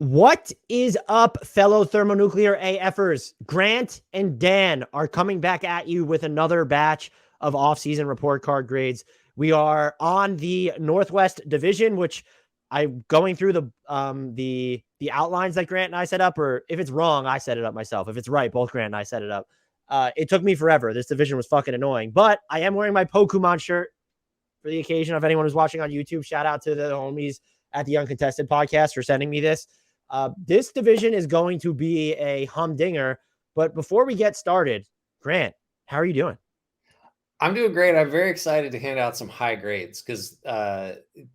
What is up, fellow thermonuclear AFers? Grant and Dan are coming back at you with another batch of off-season report card grades. We are on the Northwest Division, which I'm going through the outlines that Grant and I set up, or if it's wrong, I set it up myself. If it's right, both Grant and I set it up. It took me forever. This division was fucking annoying, but I am wearing my Pokemon shirt for the occasion. If anyone who's watching on YouTube, shout out to the homies at the Uncontested podcast for sending me this. This division is going to be a humdinger. But before we get started, Grant, how are you doing? I'm doing great. I'm very excited to hand out some high grades because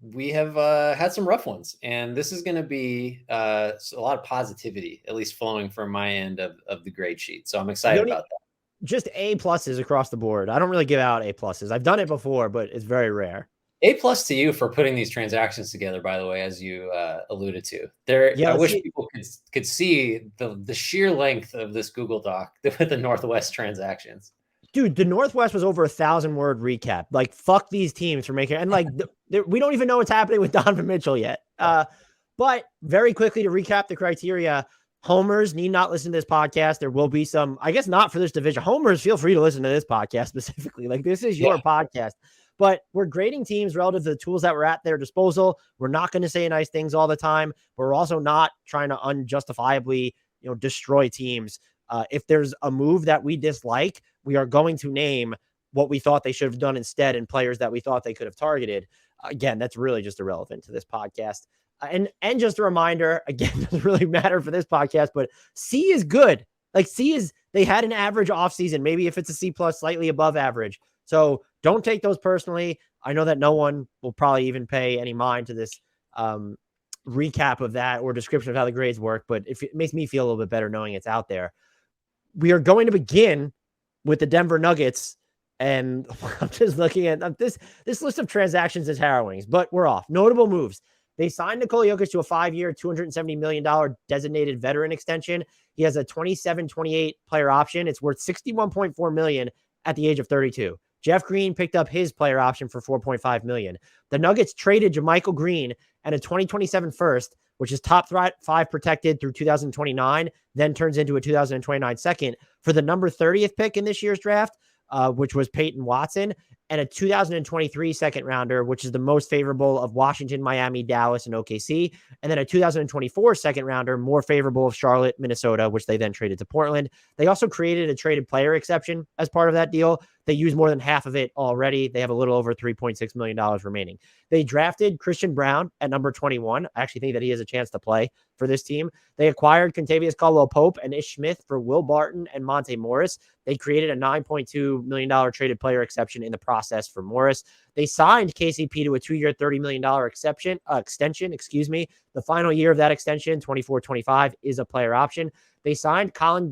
we have had some rough ones. And this is going to be a lot of positivity, at least flowing from my end of the grade sheet. So I'm excited about that. Just A pluses across the board. I don't really give out A pluses. I've done it before, but it's very rare. A plus to you for putting these transactions together, by the way, as you alluded to. I wish people could see the sheer length of this Google Doc with the Northwest transactions. Dude, the Northwest was over 1,000-word recap. Like, fuck these teams for making it. And, like, we don't even know what's happening with Donovan Mitchell yet. But very quickly to recap the criteria, homers need not listen to this podcast. There will be some, I guess not for this division. Homers, feel free to listen to this podcast specifically. Like, this is your podcast. But we're grading teams relative to the tools that were at their disposal. We're not going to say nice things all the time, but we're also not trying to unjustifiably, destroy teams. If there's a move that we dislike, we are going to name what we thought they should have done instead and players that we thought they could have targeted. Again, that's really just irrelevant to this podcast. And just a reminder, again, doesn't really matter for this podcast, but C is good. Like they had an average offseason. Maybe if it's a C plus, slightly above average. So don't take those personally. I know that no one will probably even pay any mind to this recap of that or description of how the grades work, but it makes me feel a little bit better knowing it's out there. We are going to begin with the Denver Nuggets, and I'm just looking at this list of transactions is harrowing, but we're off. Notable moves. They signed Nikola Jokic to a 5-year, $270 million designated veteran extension. He has a 27-28 player option. It's worth $61.4 million at the age of 32. Jeff Green picked up his player option for $4.5 million. The Nuggets traded JaMychal Green and a 2027 first, which is top 5 protected through 2029, then turns into a 2029 second for the number 30th pick in this year's draft, which was Peyton Watson, and a 2023 second rounder, which is the most favorable of Washington, Miami, Dallas, and OKC, and then a 2024 second rounder, more favorable of Charlotte, Minnesota, which they then traded to Portland. They also created a traded player exception as part of that deal. They used more than half of it already. They have a little over $3.6 million remaining. They drafted Christian Brown at number 21. I actually think that he has a chance to play for this team. They acquired Kentavious Caldwell-Pope and Ish Smith for Will Barton and Monte Morris. They created a $9.2 million traded player exception in the process for Morris. They signed KCP to a 2-year, $30 million extension. The final year of that extension, 24-25, is a player option. They signed Colin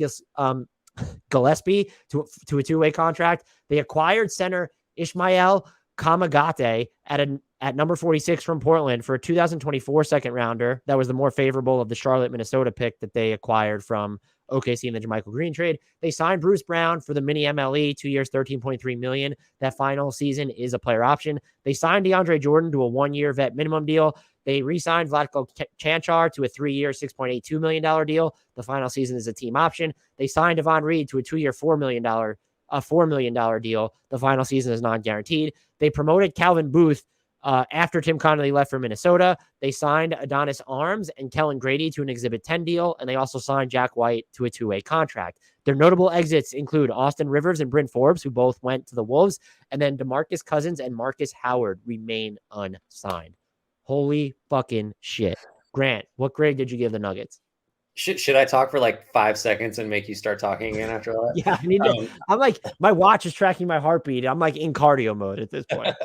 Gillespie to a 2-way contract. They acquired center Ishmael Kamagate at number 46 from Portland for a 2024 second rounder. That was the more favorable of the Charlotte, Minnesota pick that they acquired from OKC in the JaMychal Green trade. They signed Bruce Brown for the mini MLE, 2 years, $13.3 million. That final season is a player option. They signed DeAndre Jordan to a 1-year vet minimum deal. They re-signed Vlatko Cancar to a 3-year, $6.82 million deal. The final season is a team option. They signed Devon Reed to a 2-year, $4 million deal. The final season is non-guaranteed. They promoted Calvin Booth after Tim Connolly left for Minnesota. They signed Adonis Arms and Kellen Grady to an Exhibit 10 deal, and they also signed Jack White to a 2-way contract. Their notable exits include Austin Rivers and Bryn Forbes, who both went to the Wolves, and then DeMarcus Cousins and Marcus Howard remain unsigned. Holy fucking shit. Grant, what grade did you give the Nuggets? Should I talk for like 5 seconds and make you start talking again after that? Yeah, I need to. I'm like, my watch is tracking my heartbeat. I'm like in cardio mode at this point.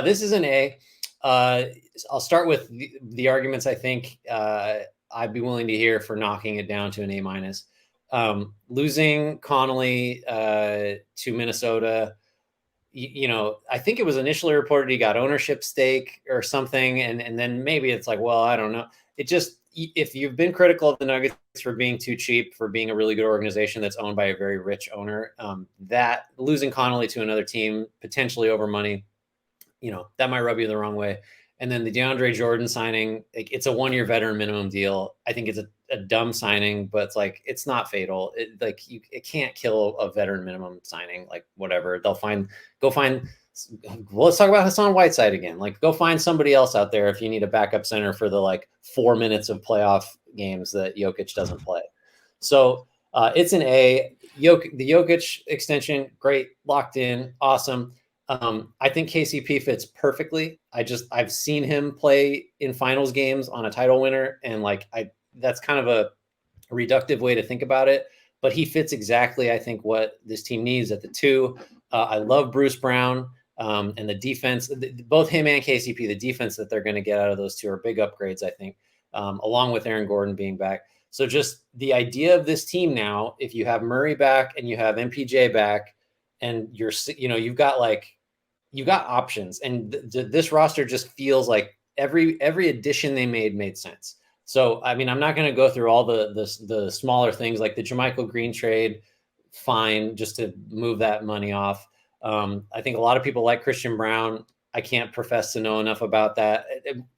This is an A. I'll start with the arguments I think I'd be willing to hear for knocking it down to an A minus. Losing Connolly to Minnesota, I think it was initially reported he got ownership stake or something. And then maybe it's like, well, I don't know. It just, if you've been critical of the Nuggets for being too cheap, for being a really good organization that's owned by a very rich owner, that losing Connolly to another team, potentially over money, that might rub you the wrong way. And then the DeAndre Jordan signing, like, it's a 1-year veteran minimum deal. I think it's a dumb signing, but it's like, it's not fatal. It can't kill a veteran minimum signing. Like, whatever, go find. Well, let's talk about Hassan Whiteside again. Like, go find somebody else out there if you need a backup center for the 4 minutes of playoff games that Jokic doesn't play. So it's an A. The Jokic extension, great, locked in, awesome. I think KCP fits perfectly. I've seen him play in finals games on a title winner, and that's kind of a reductive way to think about it, but he fits exactly, I think, what this team needs at the 2. I love Bruce Brown, and the defense, both him and KCP, the defense that they're going to get out of those 2 are big upgrades, I think, along with Aaron Gordon being back. So just the idea of this team now, if you have Murray back and you have MPJ back, and you've got options, and this roster just feels like every addition they made sense. So, I mean, I'm not going to go through all the smaller things like the Jermichael Green trade, fine, just to move that money off. I think a lot of people like Christian Brown. I can't profess to know enough about that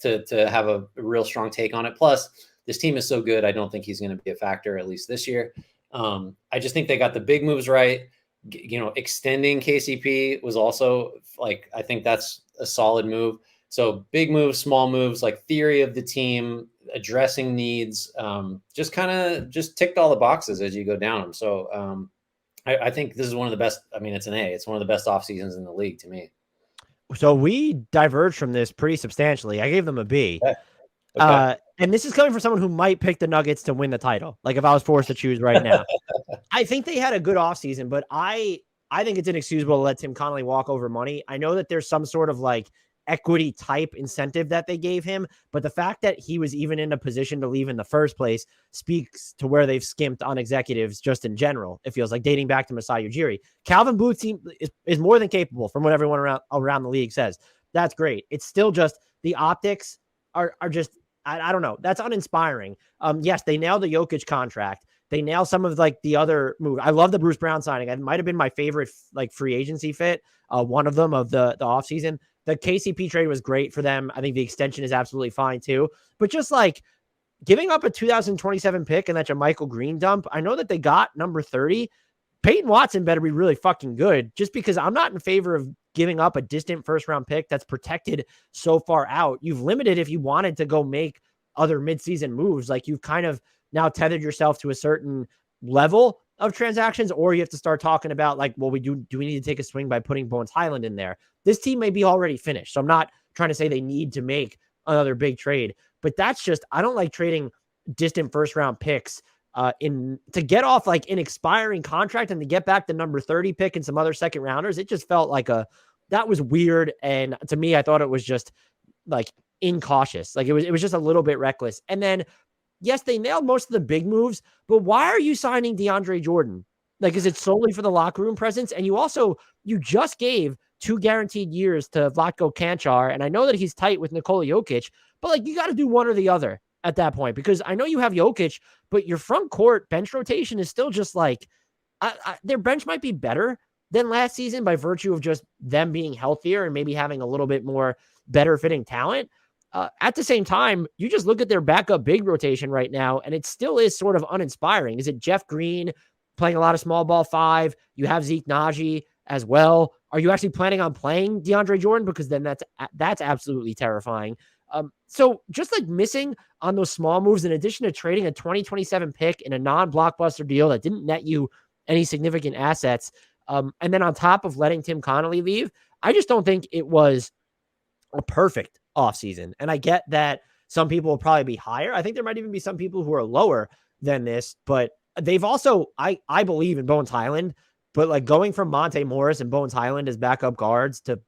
to have a real strong take on it. Plus, this team is so good, I don't think he's going to be a factor, at least this year. I just think they got the big moves right. Extending KCP was also I think that's a solid move. So big moves, small moves, theory of the team, addressing needs, just ticked all the boxes as you go down them. So I think this is one of the best. I mean, it's an A. It's one of the best off seasons in the league to me. So we diverged from this pretty substantially. I gave them a B. Okay. And this is coming from someone who might pick the Nuggets to win the title. If I was forced to choose right now, I think they had a good offseason, but I think it's inexcusable to let Tim Connolly walk over money. I know that there's some sort of equity type incentive that they gave him, but the fact that he was even in a position to leave in the first place speaks to where they've skimped on executives just in general. It feels like dating back to Masai Ujiri. Calvin Booth is more than capable from what everyone around the league says. That's great. It's still just the optics are just, I don't know. That's uninspiring. Yes, they nailed the Jokic contract. They nail some of the other move. I love the Bruce Brown signing. It might have been my favorite free agency fit. One of them of the offseason. The KCP trade was great for them. I think the extension is absolutely fine too. But just giving up a 2027 pick and that Jermichael Green dump, I know that they got number 30. Peyton Watson better be really fucking good, just because I'm not in favor of giving up a distant first round pick that's protected so far out. You've limited if you wanted to go make other midseason moves. You've kind of now tethered yourself to a certain level of transactions, or you have to start talking about do we need to take a swing by putting Bones Highland in there? This team may be already finished. So I'm not trying to say they need to make another big trade, but that's just, I don't like trading distant first round picks to get off an expiring contract and to get back the number 30 pick and some other second rounders. It just felt that was weird. And to me, I thought it was just incautious. It was just a little bit reckless. And then, yes, they nailed most of the big moves, but why are you signing DeAndre Jordan? Is it solely for the locker room presence? And you just gave 2 guaranteed years to Vlatko Kanchar. And I know that he's tight with Nikola Jokic, but you got to do one or the other at that point, because I know you have Jokic, but your front court bench rotation is still just their bench might be better than last season by virtue of just them being healthier and maybe having a little bit more better fitting talent. At the same time, you just look at their backup big rotation right now, and it still is sort of uninspiring. Is it Jeff Green playing a lot of small ball 5? You have Zeke Naji as well. Are you actually planning on playing DeAndre Jordan? Because then that's absolutely terrifying. So just missing on those small moves, in addition to trading a 2027 pick in a non-blockbuster deal that didn't net you any significant assets. And then on top of letting Tim Connolly leave, I just don't think it was a perfect offseason. And I get that some people will probably be higher. I think there might even be some people who are lower than this, but they've also, I believe in Bones Highland, but going from Monte Morris and Bones Highland as backup guards to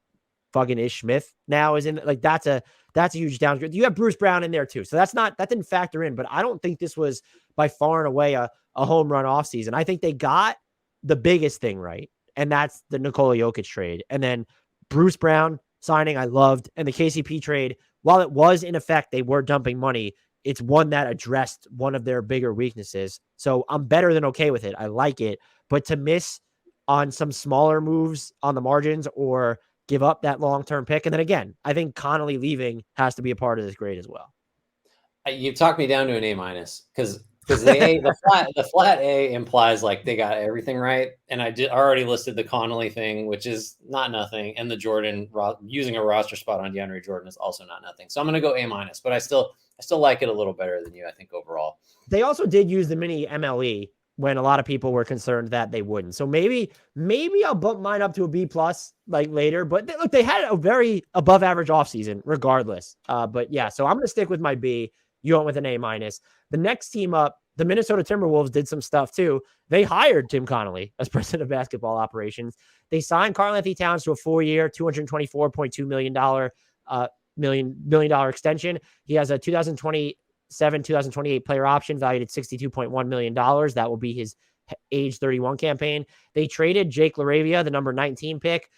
fucking Ish Smith now is in that's a huge downgrade. You have Bruce Brown in there too. So that didn't factor in, but I don't think this was by far and away a home run offseason. I think they got the biggest thing right. And that's the Nikola Jokic trade. And then Bruce Brown signing, I loved. And the KCP trade, while it was in effect, they were dumping money. It's one that addressed one of their bigger weaknesses. So I'm better than okay with it. I like it. But to miss on some smaller moves on the margins, or give up that long-term pick. And then again, I think Connolly leaving has to be a part of this grade as well. You talked me down to an A- because the flat A implies like they got everything right, and I already listed the Connolly thing, which is not nothing, and the Jordan using a roster spot on DeAndre Jordan is also not nothing. So I'm going to go A-, but I still like it a little better than you, I think, overall. They also did use the mini MLE when a lot of people were concerned that they wouldn't. So maybe I'll bump mine up to a B+ like later. But look, they had a very above average offseason regardless. But yeah, so I'm going to stick with my B. You went with an A-. The next team up, the Minnesota Timberwolves, did some stuff too. They hired Tim Connolly as president of basketball operations. They signed Karl-Anthony Towns to a 4-year, $224.2 million extension. He has a 2028 player option valued at $62.1 million. That will be his age 31 campaign. They traded Jake LaRavia, the number 19 pick,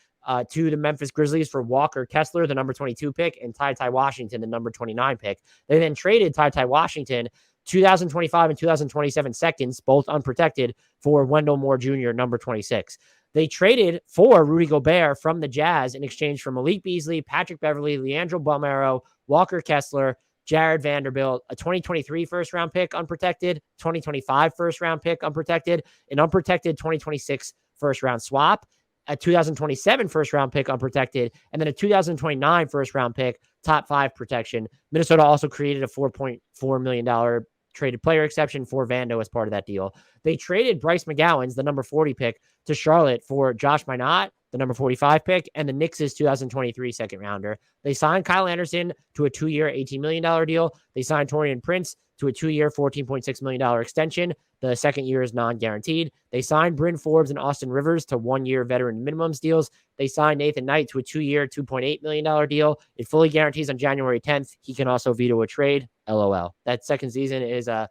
to the Memphis Grizzlies for Walker Kessler, the number 22 pick, and Ty Washington, the number 29 pick. They then traded Ty Washington 2025 and 2027 seconds, both unprotected, for Wendell Moore Jr., number 26. They traded for Rudy Gobert from the Jazz in exchange for Malik Beasley, Patrick Beverley, Leandro Balmero, Walker Kessler, Jared Vanderbilt, a 2023 first-round pick unprotected, 2025 first-round pick unprotected, an unprotected 2026 first-round swap, a 2027 first-round pick unprotected, and then a 2029 first-round pick, top 5 protection. Minnesota also created a $4.4 million traded player exception for Vando as part of that deal. They traded Bryce McGowan's, the number 40 pick, to Charlotte for Josh Minot, the number 45 pick, and the Knicks' 2023 second rounder. They signed Kyle Anderson to a 2-year, $18 million deal. They signed Taurean Prince to a 2-year, $14.6 million extension. The second year is non-guaranteed. They signed Bryn Forbes and Austin Rivers to 1-year veteran minimums deals. They signed Nathan Knight to a 2-year, $2.8 million deal. It fully guarantees on January 10th. He can also veto a trade. LOL. That second season is a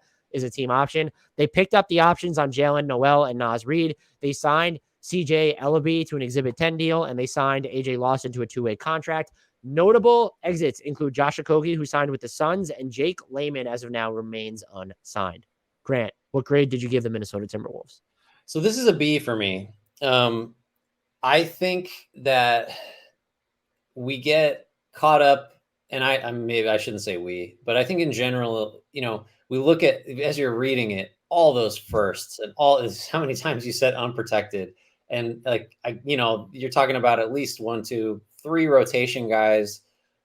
team option. They picked up the options on Jalen Noel and Naz Reid. They signed CJ Ellaby to an Exhibit 10 deal, and they signed AJ Lawson to a 2-way contract. Notable exits include Josh Okogie, who signed with the Suns, and Jake Layman, as of now, remains unsigned. Grant, what grade did you give the Minnesota Timberwolves? So this is a B for me. I think that we get caught up, and I maybe I shouldn't say we, but I think in general, we look at, as you're reading it, all those firsts and how many times you said unprotected. And you're talking about at least 1, 2, 3 rotation guys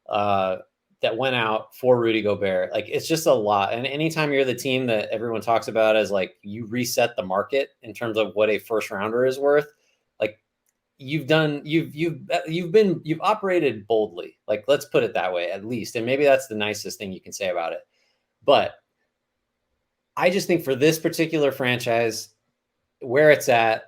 that went out for Rudy Gobert. Like, it's just a lot. And anytime you're the team that everyone talks about as like you reset the market in terms of what a first rounder is worth, like you've operated boldly. Like, let's put it that way, at least. And maybe that's the nicest thing you can say about it. But I just think for this particular franchise, where it's at,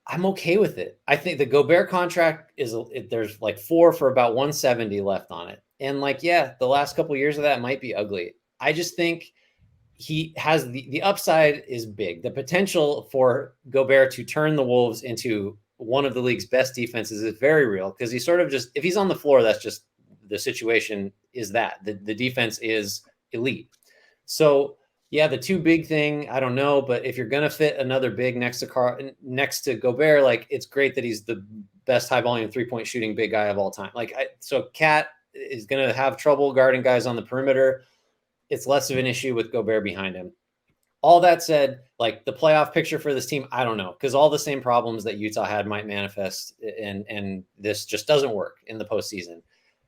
I'm okay with it. I think the Gobert contract there's like 4 for about 170 left on it. And the last couple of years of that might be ugly. I just think he has the upside is big. The potential for Gobert to turn the Wolves into one of the league's best defenses is very real, because he's sort of just, if he's on the floor, that's just the situation is that the defense is elite. So yeah, the too big thing, I don't know, but if you're going to fit another big next to Gobert, it's great that he's the best high volume 3-point shooting big guy of all time. So Cat is going to have trouble guarding guys on the perimeter. It's less of an issue with Gobert behind him. All that said, the playoff picture for this team, I don't know, because all the same problems that Utah had might manifest, and this just doesn't work in the postseason.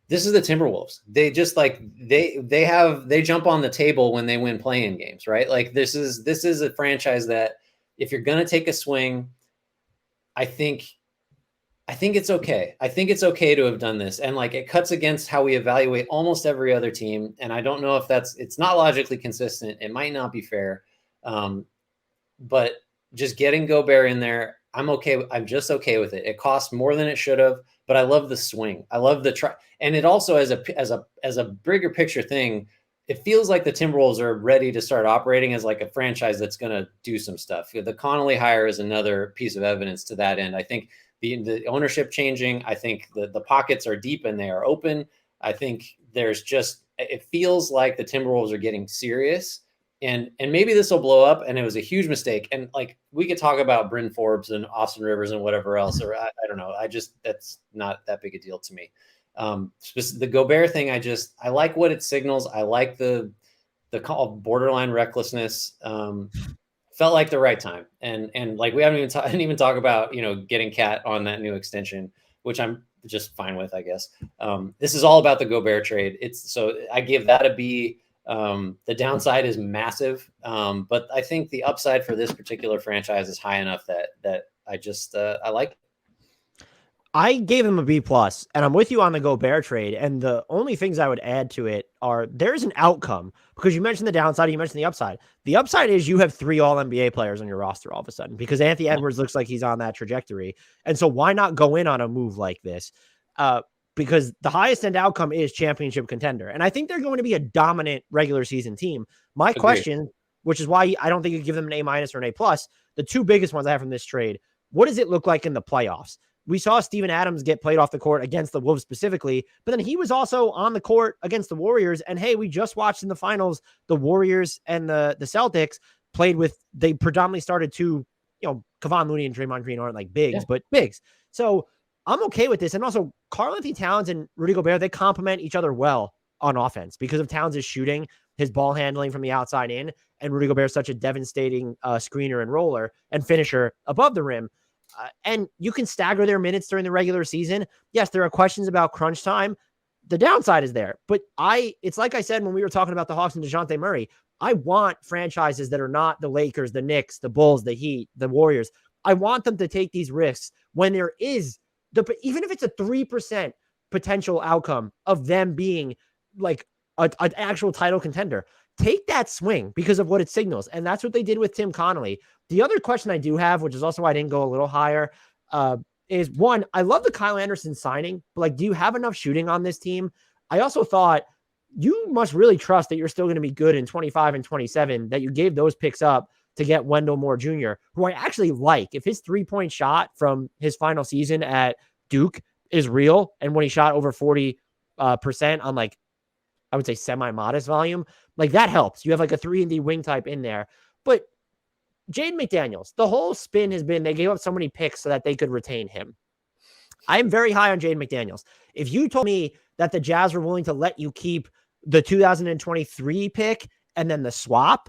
This is the Timberwolves. They just they jump on the table when they win play-in games, right? This is a franchise that if you're going to take a swing, I think it's okay. I think it's okay to have done this. And it cuts against how we evaluate almost every other team. And I don't know if it's not logically consistent. It might not be fair. But just getting Gobert in there, I'm okay. I'm just okay with it. It costs more than it should have, but I love the swing. I love the try. And it also, as a bigger picture thing, it feels like the Timberwolves are ready to start operating as a franchise that's going to do some stuff. The Connolly hire is another piece of evidence to that end. I think the ownership changing, I think the pockets are deep and they are open. I think it feels like the Timberwolves are getting serious. and maybe this will blow up and it was a huge mistake. And like, we could talk about Bryn Forbes and Austin Rivers and whatever else, or I don't know. That's not that big a deal to me. The Gobert thing, I like what it signals. I like the call of borderline recklessness. Felt like the right time. And like, we didn't even talk about, getting Cat on that new extension, which I'm just fine with, I guess. This is all about the Gobert trade. So I give that a B. The downside is massive. But I think the upside for this particular franchise is high enough that I like it. I gave him a B+, and I'm with you on the Gobert trade. And the only things I would add to it are there's an outcome, because you mentioned the downside, you mentioned the upside. The upside is you have 3 All-NBA players on your roster all of a sudden, because Anthony Edwards looks like he's on that trajectory. And so why not go in on a move like this? Because the highest end outcome is championship contender. And I think they're going to be a dominant regular season team. My question, which is why I don't think you give them an A- or an A+, the 2 biggest ones I have from this trade, what does it look like in the playoffs? We saw Steven Adams get played off the court against the Wolves specifically, but then he was also on the court against the Warriors. And hey, we just watched in the finals, the Warriors and the Celtics they predominantly started 2, Kevon Looney and Draymond Green aren't like bigs, but bigs. So I'm okay with this. And also Karl-Anthony Towns and Rudy Gobert, they complement each other well on offense because of Towns' shooting, his ball handling from the outside in, and Rudy Gobert is such a devastating screener and roller and finisher above the rim. And you can stagger their minutes during the regular season. Yes, there are questions about crunch time. The downside is there. But it's like I said when we were talking about the Hawks and DeJounte Murray, I want franchises that are not the Lakers, the Knicks, the Bulls, the Heat, the Warriors. I want them to take these risks when there is, even if it's a 3% potential outcome of them being like an actual title contender. Take that swing because of what it signals. And that's what they did with Tim Connolly. The other question I do have, which is also why I didn't go a little higher, is one, I love the Kyle Anderson signing, but like, do you have enough shooting on this team? I also thought you must really trust that you're still going to be good in 25 and 27, that you gave those picks up to get Wendell Moore Jr., who I actually like. If his 3-point shot from his final season at Duke is real, and when he shot over 40% on like, I would say semi-modest volume, like that helps. You have like a 3-and-D wing type in there. But Jaden McDaniels, the whole spin has been they gave up so many picks so that they could retain him. I'm very high on Jaden McDaniels. If you told me that the Jazz were willing to let you keep the 2023 pick and then the swap,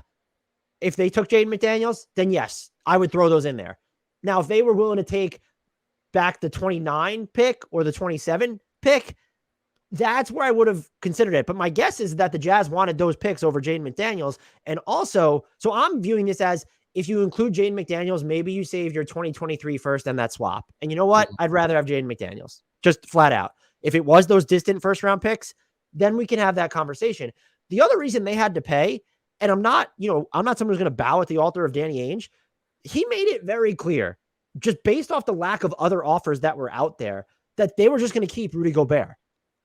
if they took Jaden McDaniels, then yes, I would throw those in there. Now, if they were willing to take back the 29 pick or the 27 pick, that's where I would have considered it. But my guess is that the Jazz wanted those picks over Jaden McDaniels. And also, so I'm viewing this as, if you include Jaden McDaniels, maybe you save your 2023 first and that swap. And you know what? I'd rather have Jaden McDaniels, just flat out. If it was those distant first round picks, then we can have that conversation. The other reason they had to pay, and I'm not someone who's going to bow at the altar of Danny Ainge. He made it very clear, just based off the lack of other offers that were out there, that they were just going to keep Rudy Gobert.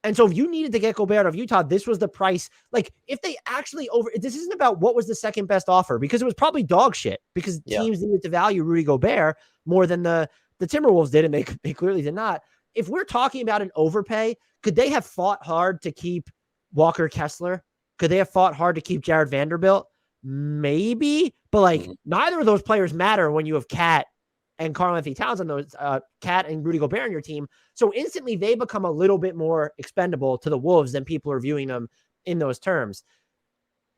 And so if you needed to get Gobert out of Utah, this was the price. Like, if they actually this isn't about what was the second best offer, because it was probably dog shit, because teams needed to value Rudy Gobert more than the Timberwolves did, and they clearly did not. If we're talking about an overpay, could they have fought hard to keep Walker Kessler? Could they have fought hard to keep Jared Vanderbilt? Maybe, but like neither of those players matter when you have Cat and Karl-Anthony Towns on those, Cat and Rudy Gobert on your team. So instantly they become a little bit more expendable to the Wolves than people are viewing them in those terms.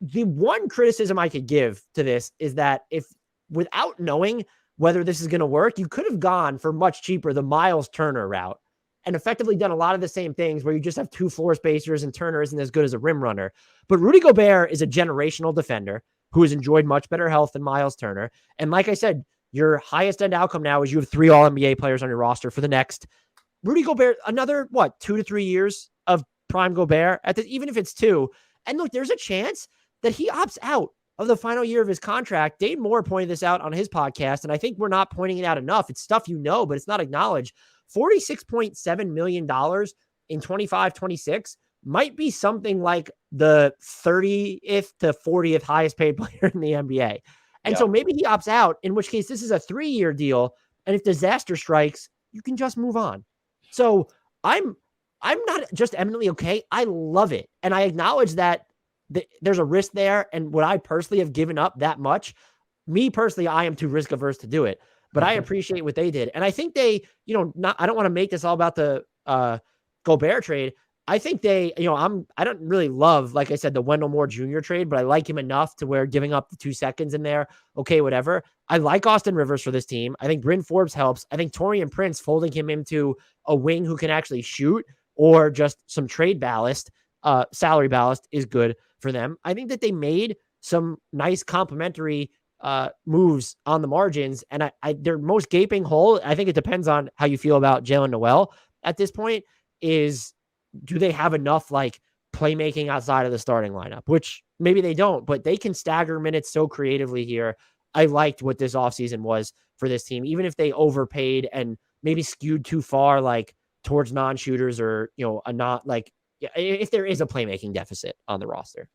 The one criticism I could give to this is that if, without knowing whether this is going to work, you could have gone for much cheaper the Miles Turner route and effectively done a lot of the same things where you just have 2 floor spacers and Turner isn't as good as a rim runner. But Rudy Gobert is a generational defender who has enjoyed much better health than Miles Turner. And like I said, your highest end outcome now is you have 3 All-NBA players on your roster for the next Rudy Gobert, another 2 to 3 years of prime Gobert even if it's 2. And look, there's a chance that he opts out of the final year of his contract. Dave Moore pointed this out on his podcast, and I think we're not pointing it out enough. It's stuff but it's not acknowledged. $46.7 million in 25-26 might be something like the 30th to 40th highest paid player in the NBA. And so maybe he opts out, in which case this is a 3-year deal. And if disaster strikes, you can just move on. So I'm not just eminently okay. I love it. And I acknowledge that there's a risk there. And would I personally have given up that much? Me personally, I am too risk averse to do it, but I appreciate what they did. And I think they, I don't want to make this all about the Gobert trade. I think they, I don't really love, like I said, the Wendell Moore Jr. trade, but I like him enough to where giving up the 2 seconds in there, okay, whatever. I like Austin Rivers for this team. I think Bryn Forbes helps. I think Taurean Prince folding him into a wing who can actually shoot or just some trade ballast, salary ballast is good for them. I think that they made some nice complementary moves on the margins, and their most gaping hole, I think it depends on how you feel about Jalen Noel at this point, is do they have enough like playmaking outside of the starting lineup, which maybe they don't, but they can stagger minutes so creatively here. I liked what this offseason was for this team, even if they overpaid and maybe skewed too far, like towards non-shooters or, a not like, if there is a playmaking deficit on the roster.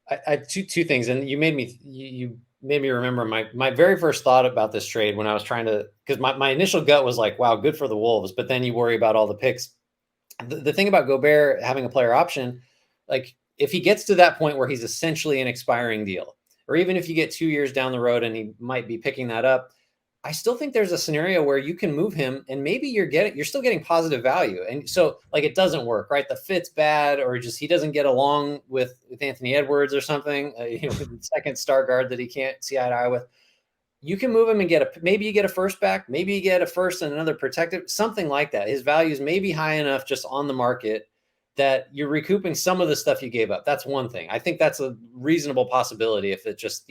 I two things, and you made me remember my very first thought about this trade when I was trying to, because my initial gut was like, wow, good for the Wolves, but then you worry about all the picks. The thing about Gobert having a player option, like if he gets to that point where he's essentially an expiring deal, or even if you get 2 years down the road and he might be picking that up, I still think there's a scenario where you can move him and maybe you're still getting positive value. And so like it doesn't work, right? The fit's bad, or just he doesn't get along with Anthony Edwards or something, second star guard that he can't see eye to eye with. You can move him and maybe you get a first back, maybe you get a first and another protective, something like that. His values may be high enough just on the market that you're recouping some of the stuff you gave up. That's one thing. I think that's a reasonable possibility if it just,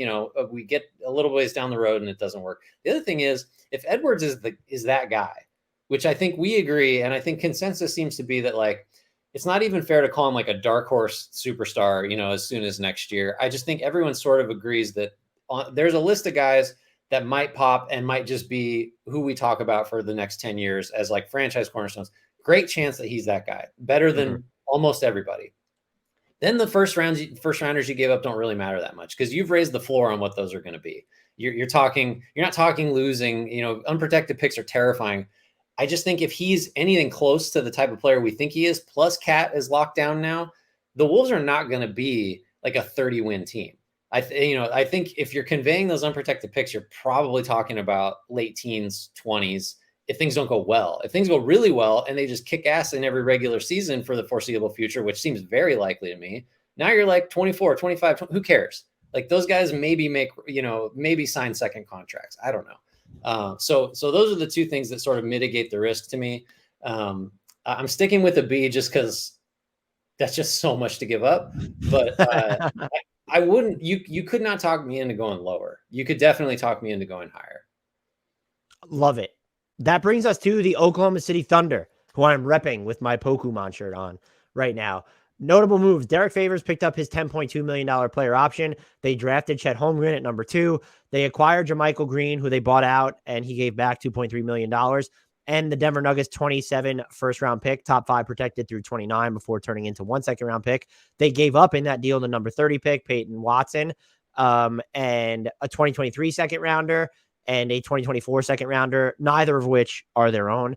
we get a little ways down the road and it doesn't work. The other thing is if Edwards is that guy, which I think we agree, and I think consensus seems to be that like, it's not even fair to call him like a dark horse superstar, as soon as next year. I just think everyone sort of agrees that there's a list of guys that might pop and might just be who we talk about for the next 10 years as like franchise cornerstones. Great chance that he's that guy, better than almost everybody. Then the first rounders you gave up don't really matter that much because you've raised the floor on what those are going to be. You're not talking losing, unprotected picks are terrifying. I just think if he's anything close to the type of player we think he is, plus Cat is locked down now, the Wolves are not going to be like a 30-win team. I think if you're conveying those unprotected picks, you're probably talking about late teens, 20s, if things don't go well. If things go really well and they just kick ass in every regular season for the foreseeable future, which seems very likely to me, now you're like 24, 25, who cares? Like those guys maybe maybe sign second contracts. I don't know. So those are the two things that sort of mitigate the risk to me. I'm sticking with a B just because that's just so much to give up. But I wouldn't, you could not talk me into going lower. You could definitely talk me into going higher. Love it. That brings us to the Oklahoma City Thunder, who I'm repping with my Pokemon shirt on right now. Notable moves. Derek Favors picked up his $10.2 million player option. They drafted Chet Holmgren at number 2. They acquired JaMychal Green, who they bought out, and he gave back $2.3 million. And the Denver Nuggets 27 first-round pick, top 5 protected through 29 before turning into 1 second-round pick. They gave up in that deal the number 30 pick, Peyton Watson, and a 2023 second-rounder and a 2024 second-rounder, neither of which are their own.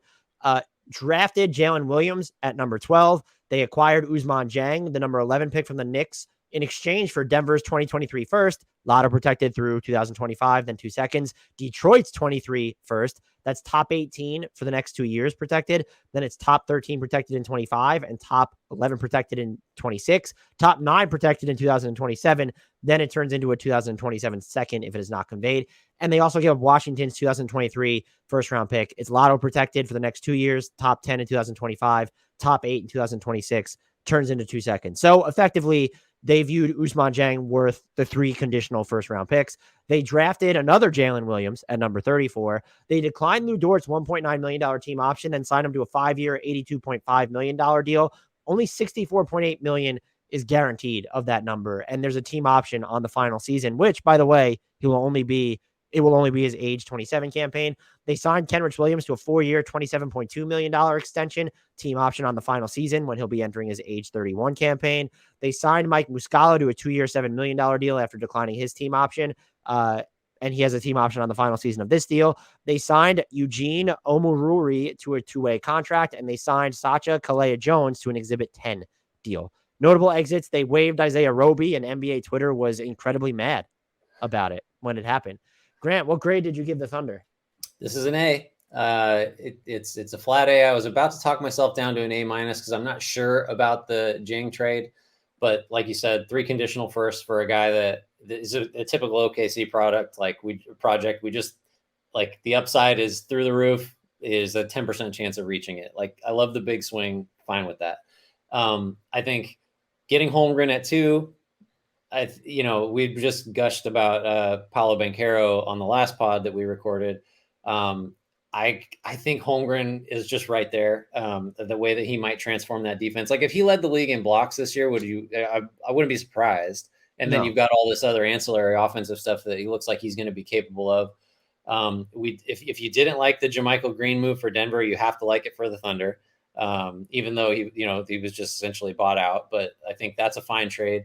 Drafted Jalen Williams at number 12. They acquired Ousmane Dieng, the number 11 pick from the Knicks, in exchange for Denver's 2023 first, lotto protected through 2025, then 2 seconds. Detroit's 23 first. That's top 18 for the next 2 years protected. Then it's top 13 protected in 25 and top 11 protected in 26, top 9 protected in 2027. Then it turns into a 2027 second if it is not conveyed. And they also give up Washington's 2023 first round pick. It's lotto protected for the next 2 years, top 10 in 2025, top 8 in 2026, turns into 2 seconds. So effectively, they viewed Ousmane Dieng worth the 3 conditional first-round picks. They drafted another Jalen Williams at number 34. They declined Lou Dort's $1.9 million team option and signed him to a 5-year, $82.5 million deal. Only $64.8 million is guaranteed of that number, and there's a team option on the final season, which, by the way, it will only be his age 27 campaign. They signed Kenrich Williams to a 4-year, $27.2 million extension, team option on the final season when he'll be entering his age 31 campaign. They signed Mike Muscala to a 2-year, $7 million deal after declining his team option. And he has a team option on the final season of this deal. They signed Eugene Omururi to a 2-way contract, and they signed Sacha Kalea Jones to an Exhibit 10 deal. Notable exits, they waived Isaiah Roby, and NBA Twitter was incredibly mad about it when it happened. Grant, what grade did you give the Thunder? This is an A. It's a flat A. I was about to talk myself down to an A- because I'm not sure about the Jang trade, but like you said, 3 conditional firsts for a guy that is a typical OKC product. We just like the upside is through the roof, is a 10% chance of reaching it. Like I love the big swing, fine with that. I think getting Holmgren at 2, we just gushed about Paolo Banchero on the last pod that we recorded. I think Holmgren is just right there. The way that he might transform that defense. Like if he led the league in blocks this year, I wouldn't be surprised. And then you've got all this other ancillary offensive stuff that he looks like he's going to be capable of. If you didn't like the JaMychal Green move for Denver, you have to like it for the Thunder. Even though he was just essentially bought out, but I think that's a fine trade.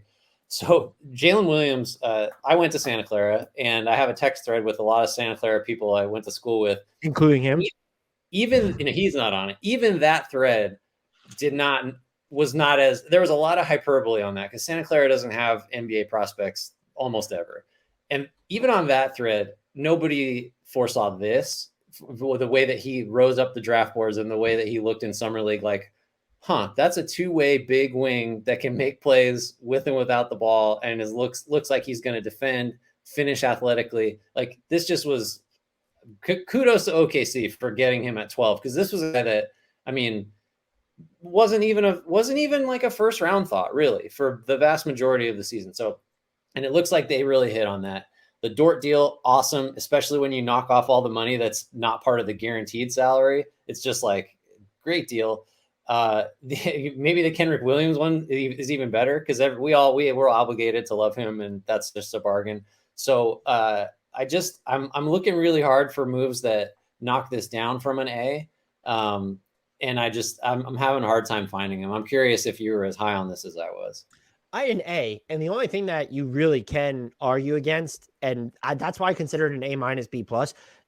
So Jalen Williams, I went to Santa Clara, and I have a text thread with a lot of Santa Clara people I went to school with, including him. Even he's not on it. Even that thread was not as, there was a lot of hyperbole on that because Santa Clara doesn't have NBA prospects almost ever, and even on that thread, nobody foresaw this, the way that he rose up the draft boards and the way that he looked in summer league, like. That's a 2-way big wing that can make plays with and without the ball, and looks like he's going to defend, finish athletically. Like this just was kudos to OKC for getting him at 12, because this was a guy that, I mean, wasn't even like a first round thought really for the vast majority of the season. So, and it looks like they really hit on that. The Dort deal, awesome, especially when you knock off all the money that's not part of the guaranteed salary. It's just like great deal. Maybe the Kenrich Williams one is even better because we're obligated to love him, and that's just a bargain. So I'm looking really hard for moves that knock this down from an A, and I'm having a hard time finding them. I'm curious if you were as high on this as I was. I had an A, and the only thing that you really can argue against, and that's why I considered an A- B+.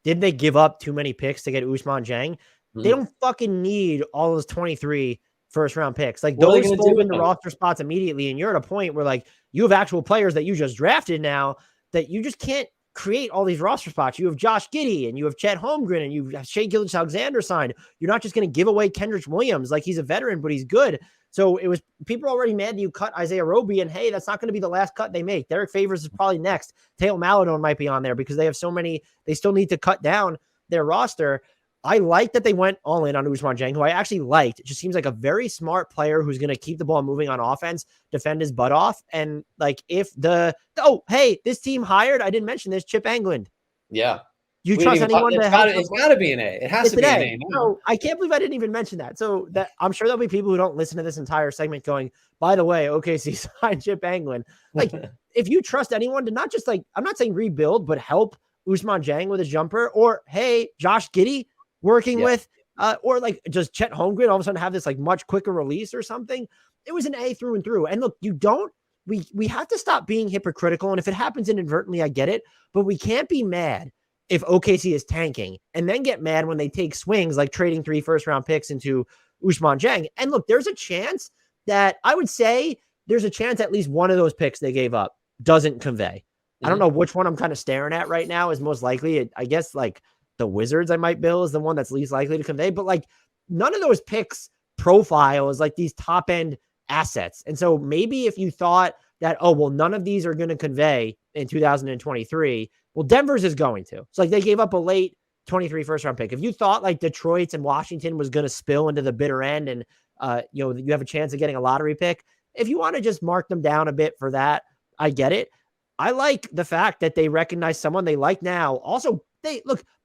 Did they give up too many picks to get Ousmane Dieng? They don't fucking need all those 23 first-round picks. Like those fold into roster spots immediately, and you're at a point where like you have actual players that you just drafted now that you just can't create all these roster spots. You have Josh Giddey, and you have Chet Holmgren, and you have Shai Gilgeous-Alexander signed. You're not just going to give away Kenrich Williams. Like he's a veteran, but he's good. So it was people already mad that you cut Isaiah Roby, and hey, that's not going to be the last cut they make. Derek Favors is probably next. Teo Maladon might be on there because they have so many. They still need to cut down their roster. I like that they went all in on Ousmane Dieng, who I actually liked. It just seems like a very smart player who's going to keep the ball moving on offense, defend his butt off. And like if hey, this team hired, I didn't mention this, Chip Englund. Yeah. You trust anyone to help? It's got to be an A. It has to be an A. No, I can't believe I didn't even mention that. So that I'm sure there'll be people who don't listen to this entire segment going, by the way, OKC signed Chip Englund. Like if you trust anyone to not just like, I'm not saying rebuild, but help Ousmane Dieng with a jumper, or hey, Josh Giddey working with, or like just Chet Holmgren all of a sudden have this like much quicker release or something. It was an A through and through. And look, we have to stop being hypocritical. And if it happens inadvertently, I get it, but we can't be mad if OKC is tanking and then get mad when they take swings, like trading 3 first-round picks into Ousmane Dieng. And look, there's a chance that I would say there's a chance at least one of those picks they gave up doesn't convey. I don't know which one I'm kind of staring at right now is most likely. I guess like the Wizards I might bill is the one that's least likely to convey, but like none of those picks profile as like these top end assets. And so maybe if you thought that, oh, well, none of these are going to convey in 2023, well, Denver's is going to. So like they gave up a late 23 first round pick. If you thought like Detroit's and Washington was going to spill into the bitter end and, you have a chance of getting a lottery pick, if you want to just mark them down a bit for that, I get it. I like the fact that they recognize someone they like now. Also,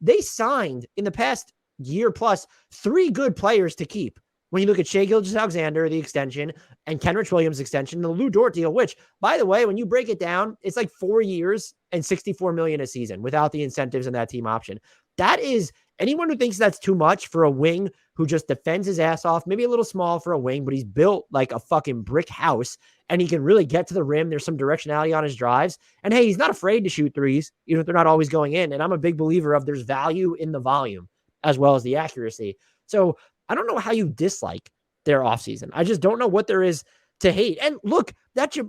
they signed in the past year plus 3 good players to keep. When you look at Shai Gilgeous-Alexander, the extension, and Kenrich Williams extension, the Lou Dort deal, which, by the way, when you break it down, it's like 4 years and $64 million a season without the incentives and that team option. That is, anyone who thinks that's too much for a wing who just defends his ass off, maybe a little small for a wing, but he's built like a fucking brick house and he can really get to the rim. There's some directionality on his drives. And hey, he's not afraid to shoot threes, even if they're not always going in. And I'm a big believer of there's value in the volume as well as the accuracy. So I don't know how you dislike their offseason. I just don't know what there is to hate. And look,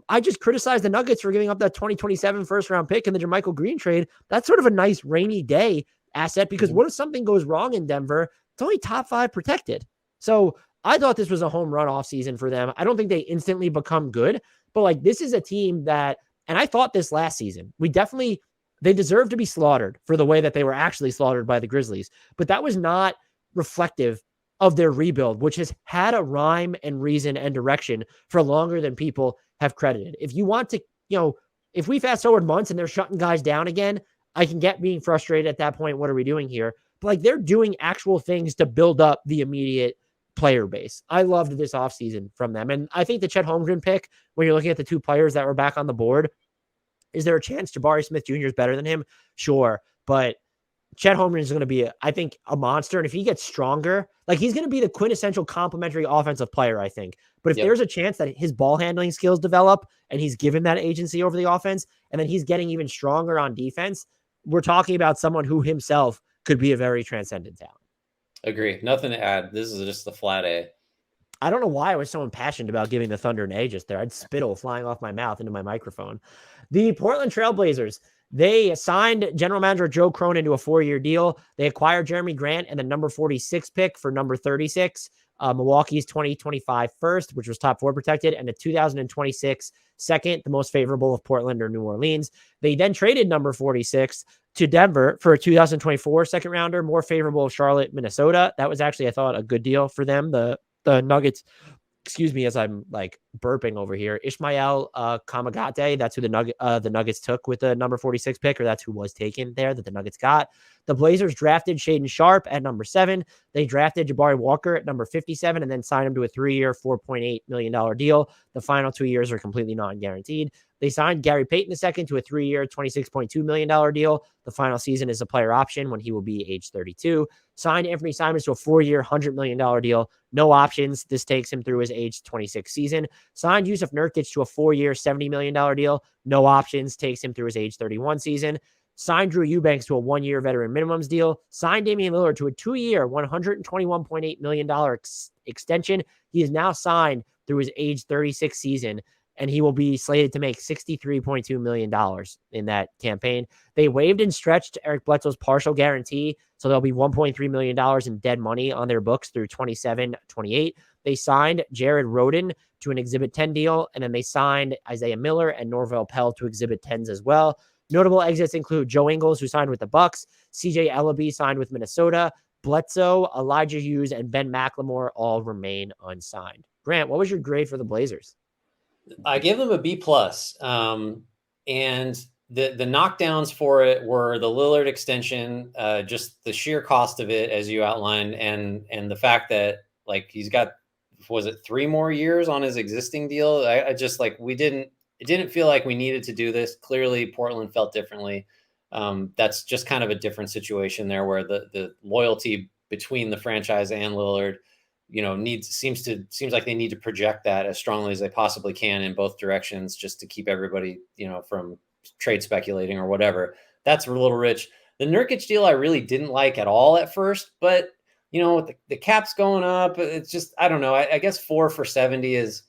I just criticized the Nuggets for giving up that 2027 first round pick in the JaMychal Green trade. That's sort of a nice rainy day asset because what if something goes wrong in Denver? It's only top 5 protected. So I thought this was a home run offseason for them. I don't think they instantly become good, but like this is a team that, and I thought this last season, they deserve to be slaughtered for the way that they were actually slaughtered by the Grizzlies, but that was not reflective of their rebuild, which has had a rhyme and reason and direction for longer than people have credited. If you want to, if we fast forward months and they're shutting guys down again, I can get being frustrated at that point. What are we doing here? But like they're doing actual things to build up the immediate player base. I loved this offseason from them. And I think the Chet Holmgren pick, when you're looking at the 2 players that were back on the board, is there a chance Jabari Smith Jr. is better than him? Sure. But Chet Holmgren is going to be, I think, a monster. And if he gets stronger, like he's going to be the quintessential complementary offensive player, I think. But if there's a chance that his ball handling skills develop and he's given that agency over the offense, and then he's getting even stronger on defense, we're talking about someone who himself could be a very transcendent talent. Agree. Nothing to add. This is just the flat A. I don't know why I was so impassioned about giving the Thunder an A just there. I'd spittle flying off my mouth into my microphone. The Portland Trailblazers, they signed general manager Joe Cronin to a 4-year deal. They acquired Jeremy Grant and the number 46 pick for number 36, Milwaukee's 2025 first, which was top 4 protected, and the 2026 second, the most favorable of Portland or New Orleans. They then traded number 46 to Denver for a 2024 second rounder, more favorable of Charlotte, Minnesota. That was actually, I thought, a good deal for them. The Nuggets, excuse me, as I'm like burping over here, Ishmael Kamagate, that's who the Nuggets took with the number 46 pick, or that's who was taken there that the Nuggets got. The Blazers drafted Shaedon Sharpe at number 7. They drafted Jabari Walker at number 57 and then signed him to a 3-year, $4.8 million deal. The final 2 years are completely non-guaranteed. They signed Gary Payton II to a 3-year, $26.2 million deal. The final season is a player option when he will be age 32. Signed Anthony Simons to a 4-year, $100 million deal. No options. This takes him through his age 26 season. Signed Yusuf Nurkic to a 4-year, $70 million deal. No options. Takes him through his age 31 season. Signed Drew Eubanks to a 1-year veteran minimums deal. Signed Damian Lillard to a 2-year, $121.8 million extension. He is now signed through his age 36 season, and he will be slated to make $63.2 million in that campaign. They waived and stretched Eric Bledsoe's partial guarantee, so there'll be $1.3 million in dead money on their books through 27-28. They signed Jared Rhoden to an Exhibit 10 deal, and then they signed Isaiah Miller and Norvell Pell to Exhibit 10s as well. Notable exits include Joe Ingles, who signed with the Bucks, CJ Ellaby signed with Minnesota, Bledsoe, Elijah Hughes, and Ben McLemore all remain unsigned. Grant, what was your grade for the Blazers? I give them a B+. And the knockdowns for it were the Lillard extension, just the sheer cost of it, as you outlined, and the fact that like he's got, was it 3 more years on his existing deal? I just like, it didn't feel like we needed to do this. Clearly Portland felt differently. That's just kind of a different situation there where the loyalty between the franchise and Lillard, seems like they need to project that as strongly as they possibly can in both directions, just to keep everybody, from trade speculating or whatever. That's a little rich. The Nurkic deal I really didn't like at all at first, but the cap's going up. It's just, I don't know. I guess 4 for 70 is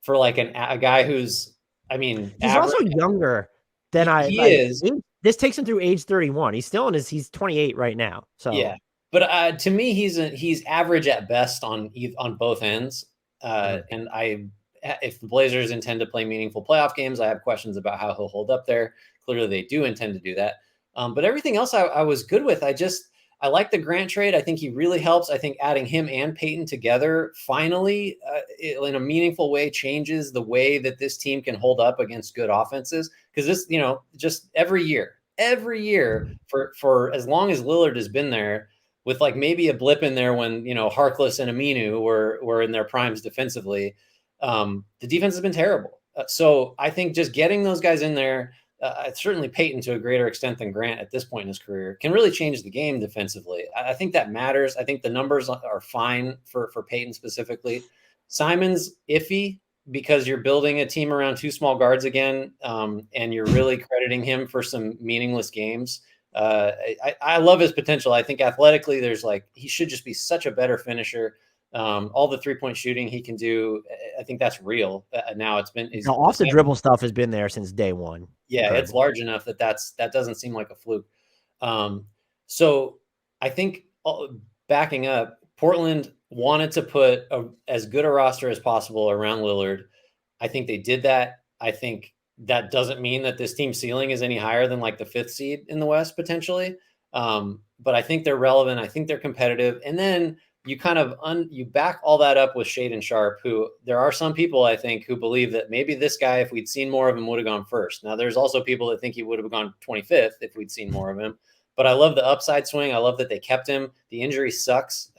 for like a guy who's, he's also younger than he is. This takes him through age 31. He's 28 right now. So yeah. But to me, he's average at best on both ends. And if the Blazers intend to play meaningful playoff games, I have questions about how he'll hold up there. Clearly, they do intend to do that. But everything else I was good with. I like the Grant trade. I think he really helps. I think adding him and Peyton together finally in a meaningful way changes the way that this team can hold up against good offenses. Because this, just every year for as long as Lillard has been there, with like maybe a blip in there when, Harkless and Aminu were in their primes defensively, the defense has been terrible. So I think just getting those guys in there, certainly Peyton to a greater extent than Grant at this point in his career, can really change the game defensively. I think that matters. I think the numbers are fine for Peyton specifically. Simon's iffy because you're building a team around 2 small guards again, and you're really crediting him for some meaningless games. I love his potential. I think athletically, he should just be such a better finisher. All the 3-point shooting he can do, I think that's real. Now it's been Off the dribble stuff has been there since day one. Yeah, Incredible. it's large enough that doesn't seem like a fluke. So I think backing up, Portland wanted to put as good a roster as possible around Lillard. I think they did that. I think that doesn't mean that this team's ceiling is any higher than like the 5th seed in the West potentially. But I think they're relevant. I think they're competitive. And then you kind of you back all that up with Shaedon Sharpe, who there are some people I think who believe that maybe this guy, if we'd seen more of him, would have gone first. Now there's also people that think he would have gone 25th if we'd seen more of him. But I love the upside swing. I love that they kept him. The injury sucks.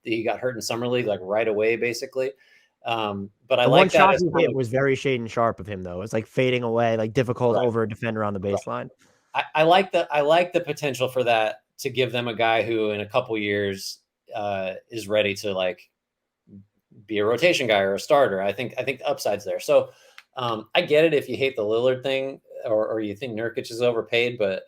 He got hurt in summer league like right away, basically. But I like that. One shot he hit was very Shaedon Sharpe of him, though. It's like fading away, like difficult over a defender on the baseline. I like the potential for that, to give them a guy who in a couple years is ready to like be a rotation guy or a starter. I think the upside's there. So I get it if you hate the Lillard thing or you think Nurkic is overpaid, but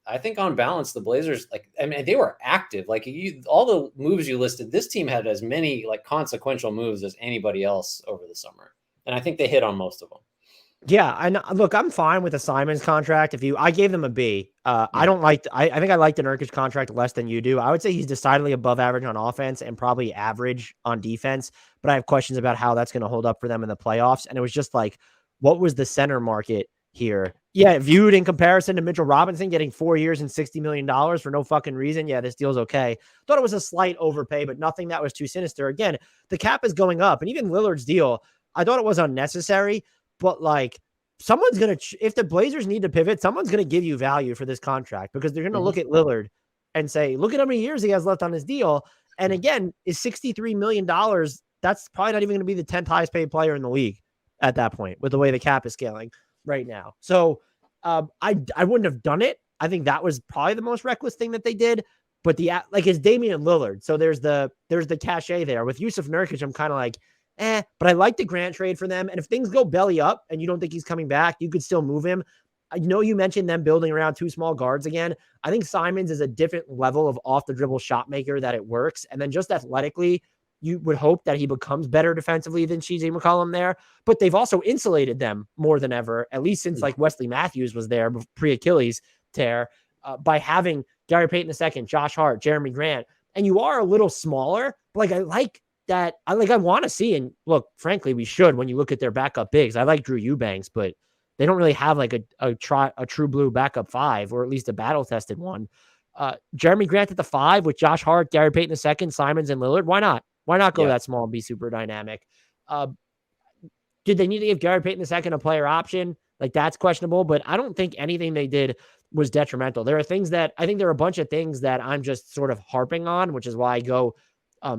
I think on balance the Blazers, like, I mean, they were active. Like all the moves you listed, this team had as many like consequential moves as anybody else over the summer, and I think they hit on most of them. Yeah, look, I'm fine with the Simons contract. I gave them a B. I don't like. I think I like the Nurkic contract less than you do. I would say he's decidedly above average on offense and probably average on defense. But I have questions about how that's going to hold up for them in the playoffs. And it was just like, what was the center market here? Yeah, viewed in comparison to Mitchell Robinson getting 4 years and $60 million for no fucking reason. Yeah, this deal's okay. Thought it was a slight overpay, but nothing that was too sinister. Again, the cap is going up, and even Lillard's deal, I thought it was unnecessary. But like, someone's going to, if the Blazers need to pivot, someone's going to give you value for this contract, because they're going to look at Lillard and say, look at how many years he has left on his deal. And again, is $63 million. That's probably not even going to be the 10th highest paid player in the league at that point with the way the cap is scaling right now. So I wouldn't have done it. I think that was probably the most reckless thing that they did. But it's Damian Lillard. So there's the cachet there. With Yusuf Nurkic, I'm kind of like, but I like the Grant trade for them. And if things go belly up and you don't think he's coming back, you could still move him. I know you mentioned them building around 2 small guards again. I think Simons is a different level of off the dribble shot maker that it works. And then just athletically, you would hope that he becomes better defensively than CJ McCollum there. But they've also insulated them more than ever, at least since like Wesley Matthews was there pre-Achilles tear, by having Gary Payton II, Josh Hart, Jeremy Grant. And you are a little smaller, but like I like that. I want to see, and look, frankly, we should, when you look at their backup bigs. I like Drew Eubanks, but they don't really have like a true blue backup 5, or at least a battle tested one. Jeremy Grant at the 5 with Josh Hart, Gary Payton II, Simons, and Lillard. Why not? Why not go that small and be super dynamic? Did they need to give Gary Payton II a player option? Like, that's questionable, but I don't think anything they did was detrimental. There are things that I think there are a bunch of things that I'm just sort of harping on, which is why I go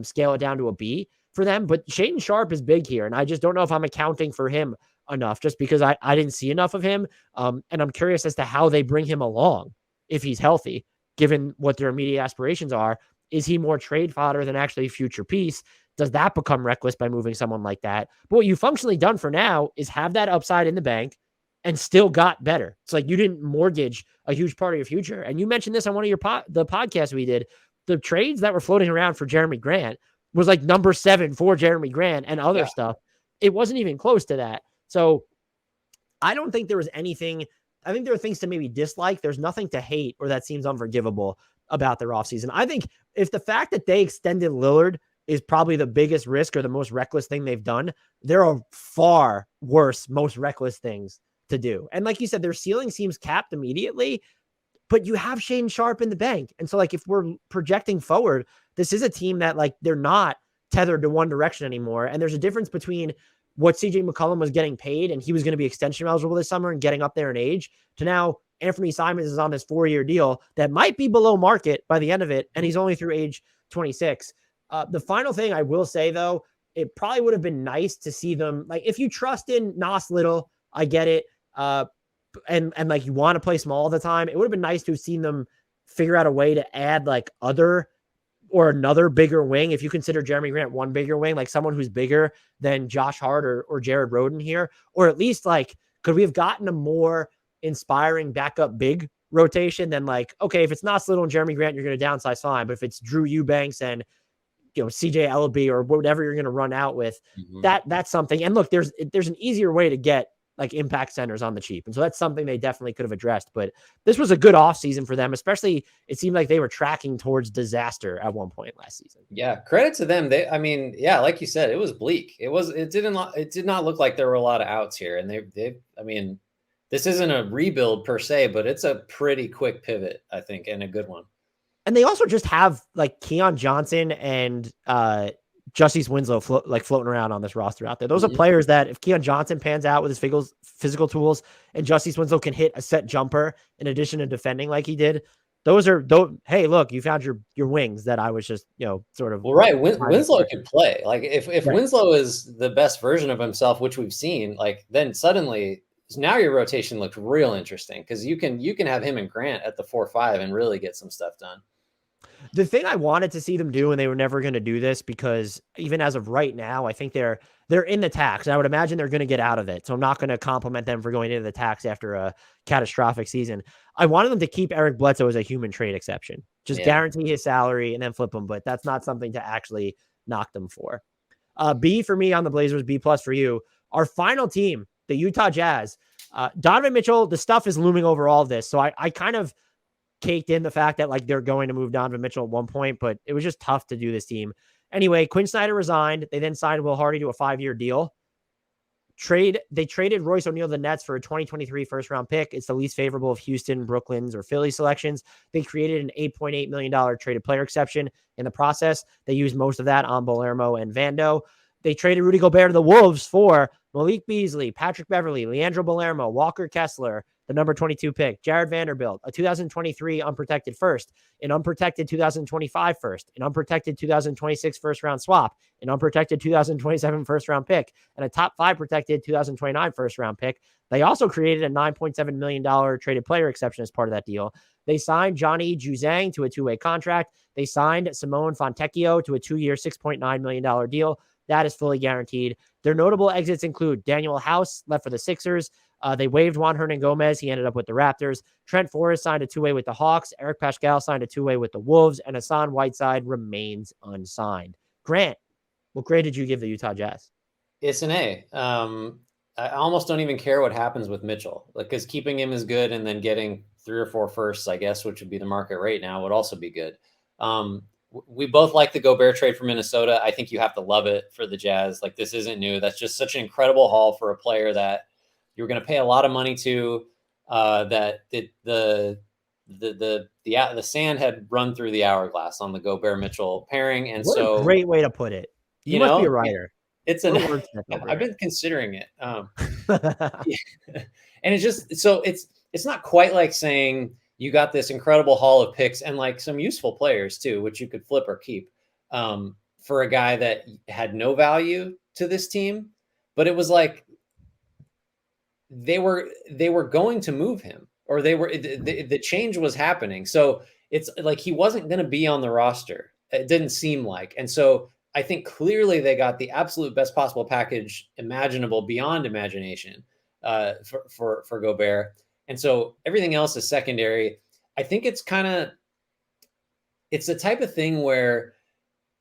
scale it down to a B for them. But Shaedon Sharpe is big here, and I just don't know if I'm accounting for him enough, just because I didn't see enough of him. And I'm curious as to how they bring him along if he's healthy, given what their immediate aspirations are. Is he more trade fodder than actually future piece? Does that become reckless by moving someone like that? But what you've functionally done for now is have that upside in the bank and still got better. It's like you didn't mortgage a huge part of your future. And you mentioned this on one of your the podcasts we did. The trades that were floating around for Jeremy Grant was like number 7 for Jeremy Grant and other stuff. It wasn't even close to that. So I don't think there was anything. I think there are things to maybe dislike. There's nothing to hate or that seems unforgivable about their offseason. I think if the fact that they extended Lillard is probably the biggest risk or the most reckless thing they've done, there are far worse, most reckless things to do. And like you said, their ceiling seems capped immediately, but you have Shaedon Sharpe in the bank. And so like, if we're projecting forward, this is a team that like, they're not tethered to one direction anymore. And there's a difference between what CJ McCollum was getting paid and he was going to be extension eligible this summer and getting up there in age, to now Anthony Simons is on this 4-year deal that might be below market by the end of it. And he's only through age 26. The final thing I will say though, it probably would have been nice to see them, like, if you trust in Nas Little, I get it. And like, you want to play small all the time. It would have been nice to have seen them figure out a way to add like another bigger wing. If you consider Jeremy Grant one bigger wing, like someone who's bigger than Josh Hart or Jared Rhoden here, or at least like, could we have gotten a more inspiring backup big rotation than like, okay, if it's not Little and Jeremy Grant, you're going to downsize fine. But if it's Drew Eubanks and CJ Ellaby or whatever you're going to run out with. That's something. And look, there's an easier way to get like impact centers on the cheap. And so that's something they definitely could have addressed, but this was a good offseason for them, especially it seemed like they were tracking towards disaster at one point last season. Yeah. Credit to them. Like you said, it was bleak. It did not look like there were a lot of outs here. And this isn't a rebuild per se, but it's a pretty quick pivot, I think, and a good one. And they also just have like Keon Johnson and Justice Winslow floating around on this roster out there. Those are players that if Keon Johnson pans out with his physical tools and Justice Winslow can hit a set jumper in addition to defending like he did, hey, look, you found your wings that I was just, sort of. Well, right. Winslow could play. Like if right. Winslow is the best version of himself, which we've seen, like then suddenly now your rotation looks real interesting because you can have him and Grant at the 4-5 and really get some stuff done. The thing I wanted to see them do, and they were never going to do this because even as of right now, I think they're in the tax. And I would imagine they're going to get out of it. So I'm not going to compliment them for going into the tax after a catastrophic season. I wanted them to keep Eric Bledsoe as a human trade exception, just guarantee his salary and then flip him. But that's not something to actually knock them for. B for me on the Blazers, B+ for you. Our final team, the Utah Jazz. Donovan Mitchell, the stuff is looming over all of this. So I kind of caked in the fact that like they're going to move Donovan Mitchell at one point, but it was just tough to do this team. Anyway, Quinn Snyder resigned. They then signed Will Hardy to a 5-year deal. They traded Royce O'Neal to the Nets for a 2023 first-round pick. It's the least favorable of Houston, Brooklyn's, or Philly selections. They created an $8.8 million traded player exception in the process. They used most of that on Bolermo and Vando. They traded Rudy Gobert to the Wolves for Malik Beasley, Patrick Beverley, Leandro Bolermo, Walker Kessler, the number 22 pick, Jared Vanderbilt, a 2023 unprotected first, an unprotected 2025 first, an unprotected 2026 first round swap, an unprotected 2027 first round pick, and a top 5 protected 2029 first round pick. They also created a $9.7 million traded player exception as part of that deal. They signed Johnny Juzang to a 2-way contract. They signed Simone Fontecchio to a 2-year, $6.9 million deal. That is fully guaranteed. Their notable exits include Daniel House, left for the Sixers. They waived Juan Hernan-Gomez. He ended up with the Raptors. Trent Forrest signed a 2-way with the Hawks. Eric Paschal signed a 2-way with the Wolves. And Hassan Whiteside remains unsigned. Grant, what grade did you give the Utah Jazz? It's an A. I almost don't even care what happens with Mitchell. Because keeping him is good, and then getting 3 or 4 firsts, I guess, which would be the market rate now, would also be good. We both like the Gobert trade for Minnesota. I think you have to love it for the Jazz. Like, this isn't new. That's just such an incredible haul for a player that you're going to pay a lot of money to. That the sand had run through the hourglass on the Gobert Mitchell pairing, and what so a great way to put it. You must be a writer. I've been considering it, and it's just so it's not quite like saying you got this incredible haul of picks and like some useful players too, which you could flip or keep for a guy that had no value to this team. But it was like they were going to move him, or the change was happening. So it's like he wasn't going to be on the roster. It didn't seem like. And so I think clearly they got the absolute best possible package imaginable beyond imagination for Gobert. And so everything else is secondary. I think it's the type of thing where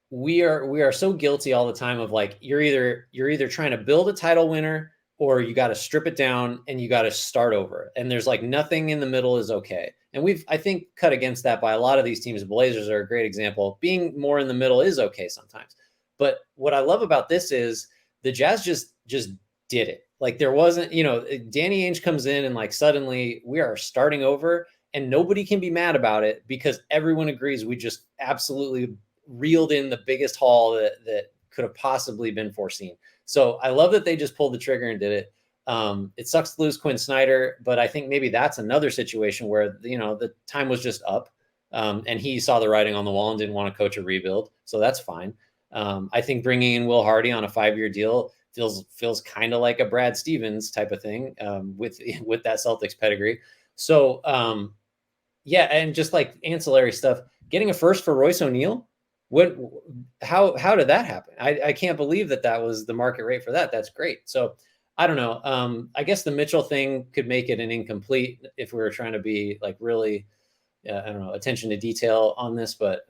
we are so guilty all the time of like, you're either trying to build a title winner, or you got to strip it down and you got to start over. And there's like nothing in the middle is okay. And we've, I think, cut against that by a lot of these teams. The Blazers are a great example. Being more in the middle is okay sometimes. But what I love about this is the Jazz just did it. Like there wasn't, Danny Ainge comes in and like suddenly we are starting over, and nobody can be mad about it because everyone agrees we just absolutely reeled in the biggest haul that could have possibly been foreseen. So I love that they just pulled the trigger and did it. It sucks to lose Quinn Snyder, but I think maybe that's another situation where, the time was just up and he saw the writing on the wall and didn't want to coach a rebuild. So that's fine. I think bringing in Will Hardy on a 5-year deal feels kind of like a Brad Stevens type of thing with that Celtics pedigree. So and just like ancillary stuff, getting a first for Royce O'Neal. How did that happen? I can't believe that was the market rate for that. That's great. So I don't know. I guess the Mitchell thing could make it an incomplete if we were trying to be like really, attention to detail on this. But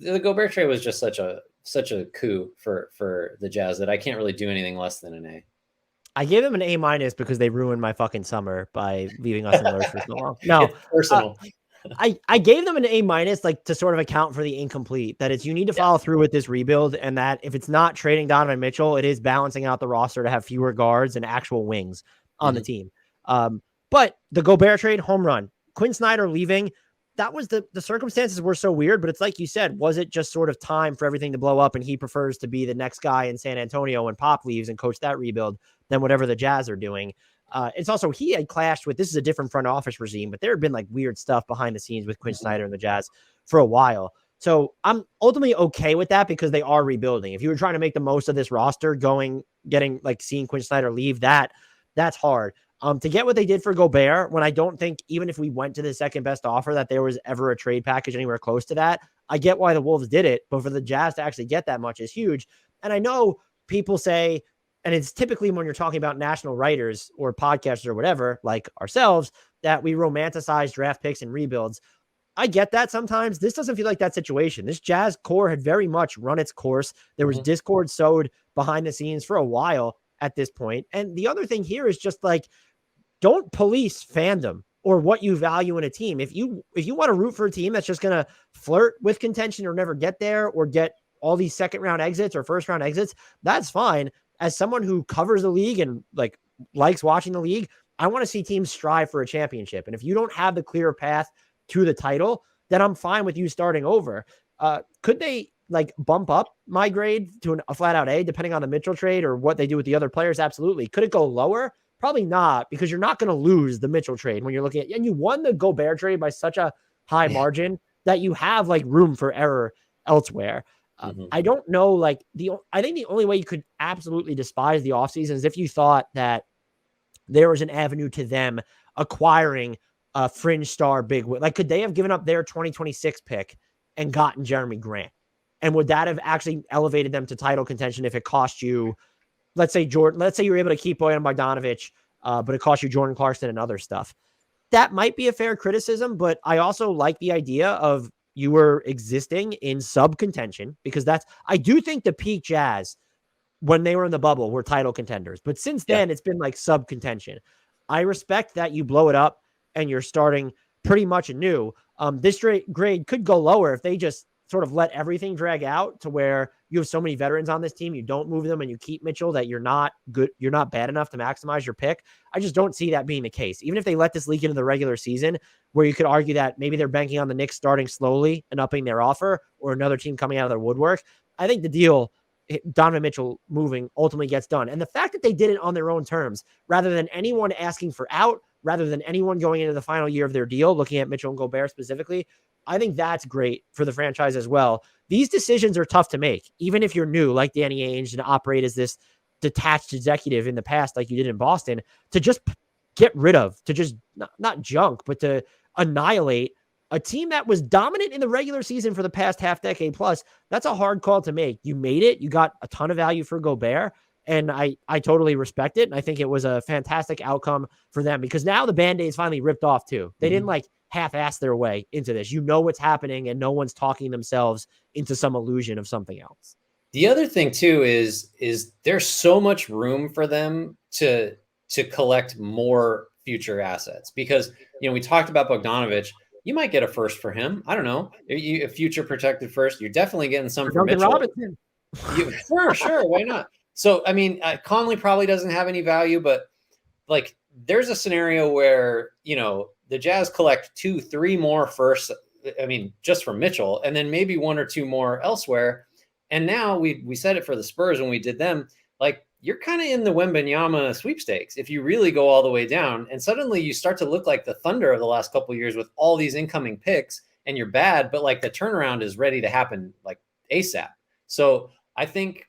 the Gobert trade was just such a such a coup for the Jazz that I can't really do anything less than an A. I gave them an A- because they ruined my fucking summer by leaving us in lurch for so long. No, It's personal. I gave them an A- like to sort of account for the incomplete, that it's, you need to follow through with this rebuild, and that if it's not trading Donovan Mitchell, it is balancing out the roster to have fewer guards and actual wings on the team. But the Gobert trade, home run. Quinn Snyder leaving, that was the circumstances were so weird, but it's like you said, was it just sort of time for everything to blow up and he prefers to be the next guy in San Antonio when Pop leaves and coach that rebuild than whatever the Jazz are doing? It's also, he had clashed with, this is a different front office regime, but there had been like weird stuff behind the scenes with Quinn Snyder and the Jazz for a while. So I'm ultimately okay with that because they are rebuilding. If you were trying to make the most of this roster seeing Quinn Snyder leave, that's hard. To get what they did for Gobert, when I don't think, even if we went to the second best offer, that there was ever a trade package anywhere close to that. I get why the Wolves did it, but for the Jazz to actually get that much is huge. And I know people say, and it's typically when you're talking about national writers or podcasters or whatever, like ourselves, that we romanticize draft picks and rebuilds. I get that sometimes. This doesn't feel like that situation. This Jazz core had very much run its course. There was discord sowed behind the scenes for a while at this point. And the other thing here is just like, don't police fandom or what you value in a team. If you want to root for a team that's just going to flirt with contention or never get there or get all these second round exits or first round exits, that's fine. As someone who covers the league and like likes watching the league, I want to see teams strive for a championship. And if you don't have the clear path to the title, then I'm fine with you starting over. Could they like bump up my grade to a flat out A depending on the Mitchell trade or what they do with the other players? Absolutely. Could it go lower? Probably not, because you're not going to lose the Mitchell trade when you're looking at, and you won the Gobert trade by such a high margin that you have like room for error elsewhere. I don't know, like I think the only way you could absolutely despise the offseason is if you thought that there was an avenue to them acquiring a fringe star big win. Like, could they have given up their 2026 pick and gotten Jeremy Grant? And would that have actually elevated them to title contention if it cost you, let's say you're able to keep Bojan Bogdanovic, but it cost you Jordan Clarkson and other stuff? That might be a fair criticism, but I also like the idea of you were existing in sub contention, because I do think the peak Jazz when they were in the bubble were title contenders, but since then it's been like sub contention. I respect that you blow it up and you're starting pretty much anew. This grade could go lower if they just sort of let everything drag out to where you have so many veterans on this team, you don't move them and you keep Mitchell, that you're not bad enough to maximize your pick. I just don't see that being the case. Even if they let this leak into the regular season, where you could argue that maybe they're banking on the Knicks starting slowly and upping their offer, or another team coming out of their woodwork, I think the deal, Donovan Mitchell moving, ultimately gets done. And the fact that they did it on their own terms, rather than anyone asking for out, rather than anyone going into the final year of their deal, looking at Mitchell and Gobert specifically, I think that's great for the franchise as well. These decisions are tough to make, even if you're new, like Danny Ainge, and operate as this detached executive in the past, like you did in Boston, to just get rid of, to just not junk, but to annihilate a team that was dominant in the regular season for the past half decade plus. That's a hard call to make. You made it. You got a ton of value for Gobert, and I totally respect it. And I think it was a fantastic outcome for them, because now the Band-Aid is finally ripped off too. They didn't like half-ass their way into this. You know what's happening, and no one's talking themselves into some illusion of something else. The other thing too is there's so much room for them to collect more future assets, because we talked about Bogdanovic. You might get a first for him. I don't know, a future protected first. You're definitely getting some for Mitchell. Robinson. For sure, why not? So I mean, Conley probably doesn't have any value, but like there's a scenario where the Jazz collect 2-3 more firsts. I mean, just from Mitchell, and then maybe 1 or 2 more elsewhere. And now we said it for the Spurs when we did them, like you're kind of in the Wembanyama sweepstakes if you really go all the way down, and suddenly you start to look like the Thunder of the last couple of years with all these incoming picks, and you're bad, but like the turnaround is ready to happen like ASAP. So I think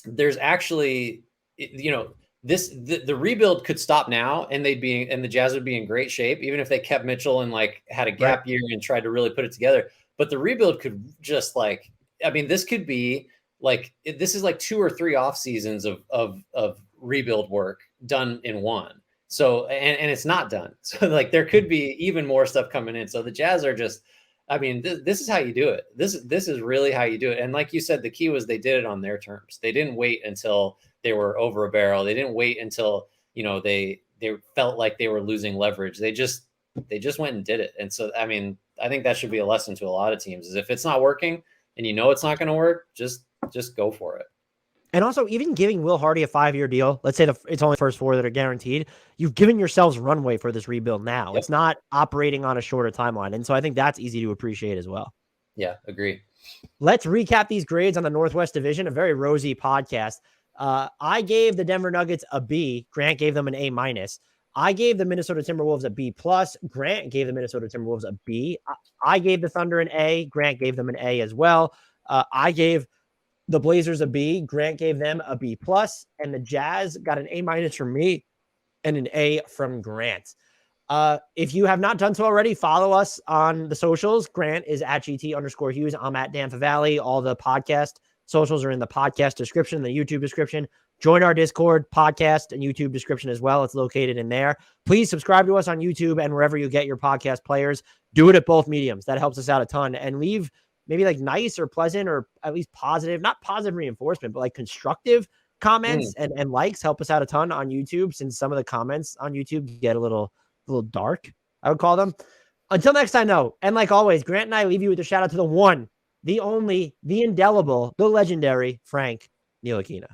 there's actually, the rebuild could stop now, and the Jazz would be in great shape, even if they kept Mitchell and like had a gap year and tried to really put it together. But the rebuild could just this could be this is like 2 or 3 off seasons of rebuild work done in one. So, and it's not done. So like there could be even more stuff coming in. So the Jazz are just, I mean, this is how you do it. This is really how you do it. And like you said, the key was they did it on their terms. They didn't wait until they were over a barrel. They didn't wait until, they felt like they were losing leverage. They just went and did it. And so, I mean, I think that should be a lesson to a lot of teams, is if it's not working and it's not going to work, just go for it. And also, even giving Will Hardy a 5-year deal, let's say it's only the first 4 that are guaranteed, you've given yourselves runway for this rebuild now. Yep. It's not operating on a shorter timeline. And so I think that's easy to appreciate as well. Yeah, agree. Let's recap these grades on the Northwest Division, a very rosy podcast. I gave the Denver Nuggets a B. Grant gave them an A-. I gave the Minnesota Timberwolves a B+. Grant gave the Minnesota Timberwolves a B. I gave the Thunder an A. Grant gave them an A as well. I gave the Blazers a B. Grant gave them a B+, and the Jazz got an A- from me and an A from Grant. If you have not done so already, follow us on the socials. Grant is at GT_Hughes. I'm at Dan Favale. All the podcast socials are in the podcast description, the YouTube description. Join our Discord, podcast, and YouTube description as well. It's located in there. Please subscribe to us on YouTube and wherever you get your podcast players. Do it at both mediums. That helps us out a ton. And leave maybe like nice or pleasant or at least positive, not positive reinforcement, but like constructive comments and likes help us out a ton on YouTube, since some of the comments on YouTube get a little dark, I would call them. Until next time, though, and like always, Grant and I leave you with a shout out to the one, the only, the indelible, the legendary Frank Ntilikina.